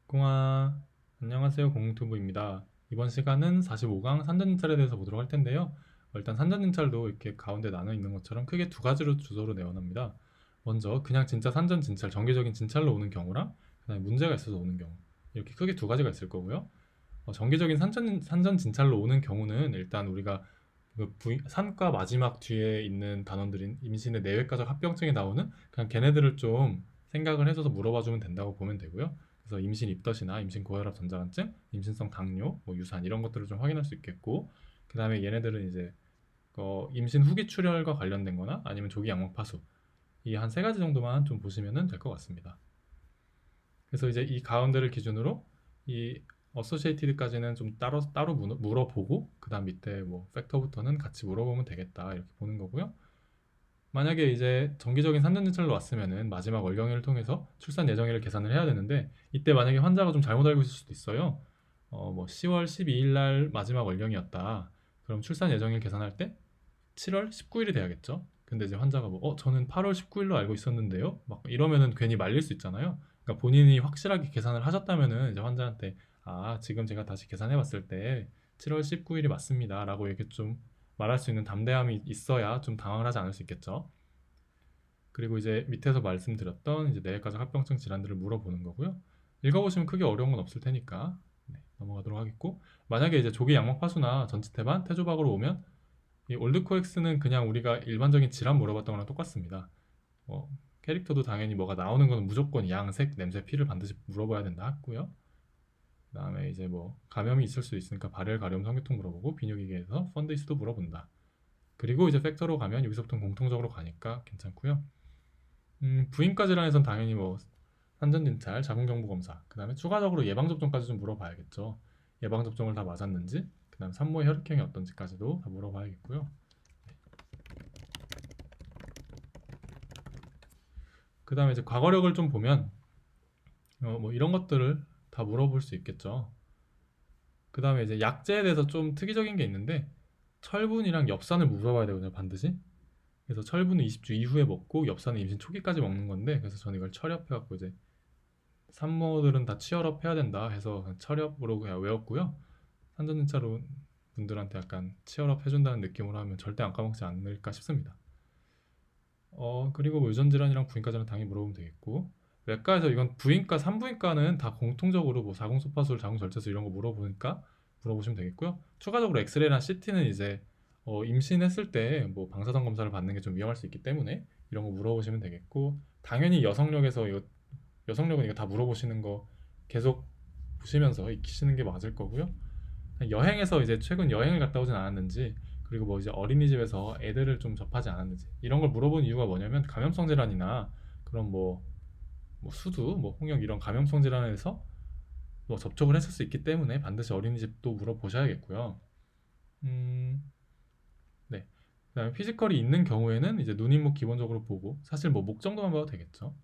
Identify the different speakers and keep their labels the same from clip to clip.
Speaker 1: 공아, 안녕하세요. 공투부입니다. 이번 시간은 45강 산전진찰에 대해서 보도록 할 텐데요. 일단 산전진찰도 이렇게 가운데 나눠 있는 것처럼 크게 두 가지로 주소로 내어납니다. 먼저 그냥 진짜 산전진찰, 정기적인 진찰로 오는 경우랑 그다음에 문제가 있어서 오는 경우, 이렇게 크게 두 가지가 있을 거고요. 정기적인 산전진찰로 오는 경우는 일단 우리가 산과 마지막 뒤에 있는 단원들인 임신의 내외과적 합병증에 나오는 그냥 걔네들을 좀 생각을 해줘서 물어봐주면 된다고 보면 되고요. 그래서 임신 입덧이나 임신 고혈압 전자간증, 임신성 당뇨, 뭐 유산 이런 것들을 좀 확인할 수 있겠고, 그 다음에 얘네들은 이제 임신 후기 출혈과 관련된 거나 아니면 조기 양막 파수, 이 한 세 가지 정도만 좀 보시면 될 것 같습니다. 그래서 이제 이 가운데를 기준으로 이 어소시에이티드까지는 좀 따로 물어보고, 그 다음 밑에 뭐 팩터부터는 같이 물어보면 되겠다, 이렇게 보는 거고요. 만약에 이제 정기적인 산전진찰로 왔으면은 마지막 월경일을 통해서 출산 예정일을 계산을 해야 되는데, 이때 만약에 환자가 좀 잘못 알고 있을 수도 있어요. 뭐 10월 12일 날 마지막 월경이었다. 그럼 출산 예정일 계산할 때 7월 19일이 돼야겠죠. 근데 이제 환자가 뭐 저는 8월 19일로 알고 있었는데요, 막 이러면은 괜히 말릴 수 있잖아요. 그러니까 본인이 확실하게 계산을 하셨다면은 이제 환자한테 지금 제가 다시 계산해 봤을 때 7월 19일이 맞습니다 라고 이렇게 좀 말할 수 있는 담대함이 있어야 좀 당황을 하지 않을 수 있겠죠. 그리고 이제 밑에서 말씀드렸던 이제 뇌과적 합병증 질환들을 물어보는 거고요. 읽어보시면 크게 어려운 건 없을 테니까 넘어가도록 하겠고, 만약에 이제 조기 양막 파수나 전치태반, 태조박으로 오면 이 올드코엑스는 그냥 우리가 일반적인 질환 물어봤던 거랑 똑같습니다. 뭐 캐릭터도 당연히 뭐가 나오는 거는 무조건 양, 색, 냄새, 피를 반드시 물어봐야 된다 했고요. 그 다음에 이제 뭐 감염이 있을 수 있으니까 발열, 가려움, 성교통 물어보고, 비뇨기계에서 펀데이스도 물어본다. 그리고 이제 팩터로 가면 여기서부터 공통적으로 가니까 괜찮고요. 부인과 질환에선 당연히 뭐 산전진찰, 자궁경부검사, 그 다음에 추가적으로 예방접종까지 좀 물어봐야겠죠. 예방접종을 다 맞았는지, 그 다음 산모의 혈액형이 어떤지까지도 다 물어봐야겠고요. 그 다음에 이제 과거력을 좀 보면 뭐 이런 것들을 다 물어볼 수 있겠죠. 그 다음에 이제 약제에 대해서 좀 특이적인 게 있는데, 철분이랑 엽산을 물어봐야 되거든요, 반드시. 그래서 철분은 20주 이후에 먹고 엽산은 임신 초기까지 먹는 건데, 그래서 저는 이걸 철엽해갖고 이제 산모들은 다 치열업 해야 된다 해서 그냥 철엽으로 그냥 외웠고요. 산전진찰로 분들한테 약간 치열업 해준다는 느낌으로 하면 절대 안 까먹지 않을까 싶습니다. 그리고 뭐 유전질환이랑 부인과 질환 당연히 물어보면 되겠고, 외과에서 이건 부인과 산부인과는 다 공통적으로 뭐 자궁소파술, 자궁절제술 이런 거 물어보니까 물어보시면 되겠고요. 추가적으로 엑스레이나 CT는 이제 임신했을 때 뭐 방사선 검사를 받는 게 좀 위험할 수 있기 때문에 이런 거 물어보시면 되겠고, 당연히 여성력은 이거 다 물어보시는 거 계속 보시면서 익히시는 게 맞을 거고요. 여행에서 이제 최근 여행을 갔다 오진 않았는지, 그리고 뭐 이제 어린이집에서 애들을 좀 접하지 않았는지, 이런 걸 물어본 이유가 뭐냐면 감염성 질환이나 그런 뭐 수두, 뭐 홍역 이런 감염성 질환에서 뭐 접촉을 했을 수 있기 때문에 반드시 어린이집도 물어보셔야겠고요. 음, 네. 그다음에 피지컬이 있는 경우에는 이제 눈, 입목 기본적으로 보고, 사실 뭐 목 정도만 봐도 되겠죠.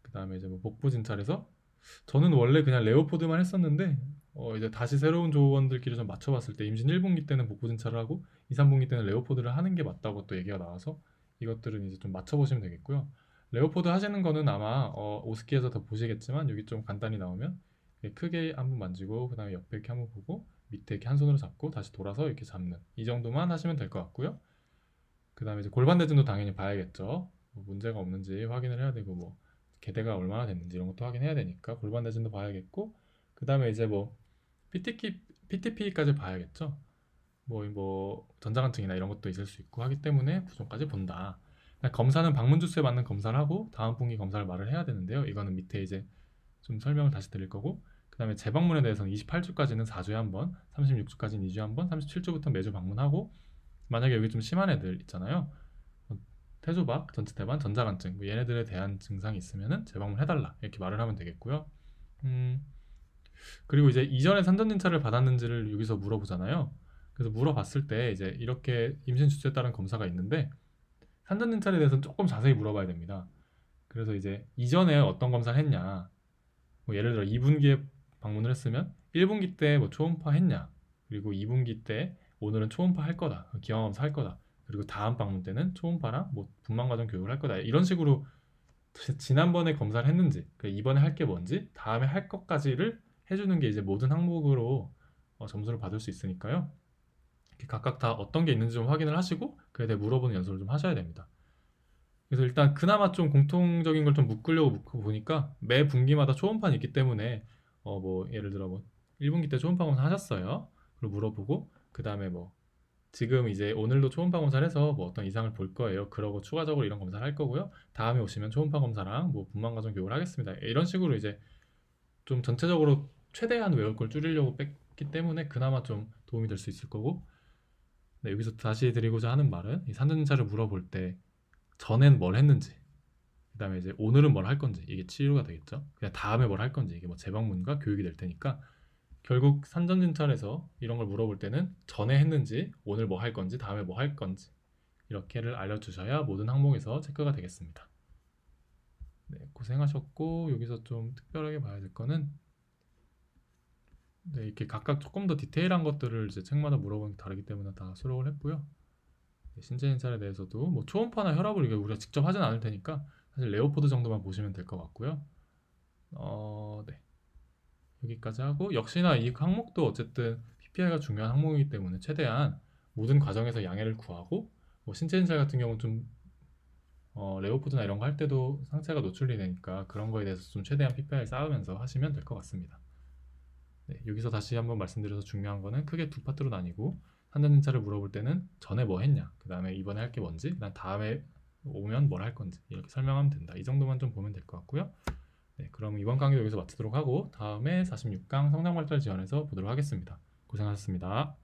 Speaker 1: 그다음에 이제 뭐 복부 진찰에서 저는 원래 그냥 레오포드만 했었는데, 이제 다시 새로운 조원들끼리 좀 맞춰봤을 때 임신 1분기 때는 복부 진찰을 하고 2, 3분기 때는 레오포드를 하는 게 맞다고 또 얘기가 나와서 이것들은 이제 좀 맞춰보시면 되겠고요. 레오포드 하시는 거는 아마 오스키에서 더 보시겠지만, 여기 좀 간단히 나오면 이렇게 크게 한번 만지고, 그 다음에 옆에 이렇게 한번 보고, 밑에 이렇게 한 손으로 잡고 다시 돌아서 이렇게 잡는, 이 정도만 하시면 될 것 같고요. 그 다음에 이제 골반 대진도 당연히 봐야겠죠. 뭐 문제가 없는지 확인을 해야 되고, 뭐 개대가 얼마나 됐는지 이런 것도 확인해야 되니까 골반 대진도 봐야겠고, 그 다음에 이제 뭐 PTP까지 봐야겠죠. 뭐 전자간증이나 이런 것도 있을 수 있고 하기 때문에 부종까지 본다. 검사는 방문 주수에 맞는 검사를 하고 다음 분기 검사를 말을 해야 되는데요. 이거는 밑에 이제 좀 설명을 다시 드릴 거고, 그 다음에 재방문에 대해서는 28주까지는 4주에 한 번, 36주까지는 2주에 한 번, 37주부터 매주 방문하고, 만약에 여기 좀 심한 애들 있잖아요. 태조박, 전치태반, 전자간증, 뭐 얘네들에 대한 증상이 있으면은 재방문해달라, 이렇게 말을 하면 되겠고요. 음, 그리고 이제 이전에 산전진찰을 받았는지를 여기서 물어보잖아요. 그래서 물어봤을 때 이제 이렇게 임신 주수에 따른 검사가 있는데, 산전진찰에 대해서는 조금 자세히 물어봐야 됩니다. 그래서 이제 이전에 어떤 검사를 했냐, 뭐 예를 들어 2분기에 방문을 했으면 1분기 때 뭐 초음파 했냐, 그리고 2분기 때 오늘은 초음파 할 거다, 기형검사 할 거다, 그리고 다음 방문 때는 초음파랑 뭐 분만 과정 교육을 할 거다, 이런 식으로 지난번에 검사를 했는지, 이번에 할 게 뭔지, 다음에 할 것까지를 해주는 게 이제 모든 항목으로 점수를 받을 수 있으니까요. 이렇게 각각 다 어떤 게 있는지 좀 확인을 하시고 그에 대해 물어보는 연습을 좀 하셔야 됩니다. 그래서 일단 그나마 좀 공통적인 걸 좀 묶으려고 묶어 보니까 매 분기마다 초음파는 있기 때문에 뭐 예를 들어 뭐 1분기 때 초음파 검사 하셨어요. 그리고 물어보고 그 다음에 뭐 지금 이제 오늘도 초음파 검사를 해서 뭐 어떤 이상을 볼 거예요. 그러고 추가적으로 이런 검사를 할 거고요. 다음에 오시면 초음파 검사랑 뭐 분만 과정 교육을 하겠습니다. 이런 식으로 이제 좀 전체적으로 최대한 외울 걸 줄이려고 뺐기 때문에 그나마 좀 도움이 될 수 있을 거고. 네, 여기서 다시 드리고자 하는 말은 이 산전인차를 물어볼 때 전엔 뭘 했는지, 그다음에 이제 오늘은 뭘 할 건지 이게 치료가 되겠죠. 그냥 다음에 뭘 할 건지 이게 뭐 재방문과 교육이 될 테니까 결국 산전진찰에서 이런 걸 물어볼 때는 전에 했는지, 오늘 뭐 할 건지, 다음에 뭐 할 건지 이렇게를 알려주셔야 모든 항목에서 체크가 되겠습니다. 네, 고생하셨고 여기서 좀 특별하게 봐야 될 거는 네, 이렇게 각각 조금 더 디테일한 것들을 이제 책마다 물어보는 게 다르기 때문에 다 수록을 했고요. 네, 신체 인찰에 대해서도 뭐 초음파나 혈압을 이게 우리가 직접 하진 않을 테니까 사실 레오포드 정도만 보시면 될 것 같고요. 네. 여기까지 하고 역시나 이 항목도 어쨌든 PPI가 중요한 항목이기 때문에 최대한 모든 과정에서 양해를 구하고 뭐 신체 인찰 같은 경우는 좀 레오포드나 이런 거 할 때도 상체가 노출이 되니까 그런 거에 대해서 좀 최대한 PPI를 쌓으면서 하시면 될 것 같습니다. 네, 여기서 다시 한번 말씀드려서 중요한 거는 크게 두 파트로 나뉘고 산전인차를 물어볼 때는 전에 뭐 했냐, 그 다음에 이번에 할 게 뭔지, 그다음 다음에 오면 뭘 할 건지 이렇게 설명하면 된다. 이 정도만 좀 보면 될 것 같고요. 네, 그럼 이번 강의도 여기서 마치도록 하고 다음에 46강 성장발달 지원에서 보도록 하겠습니다. 고생하셨습니다.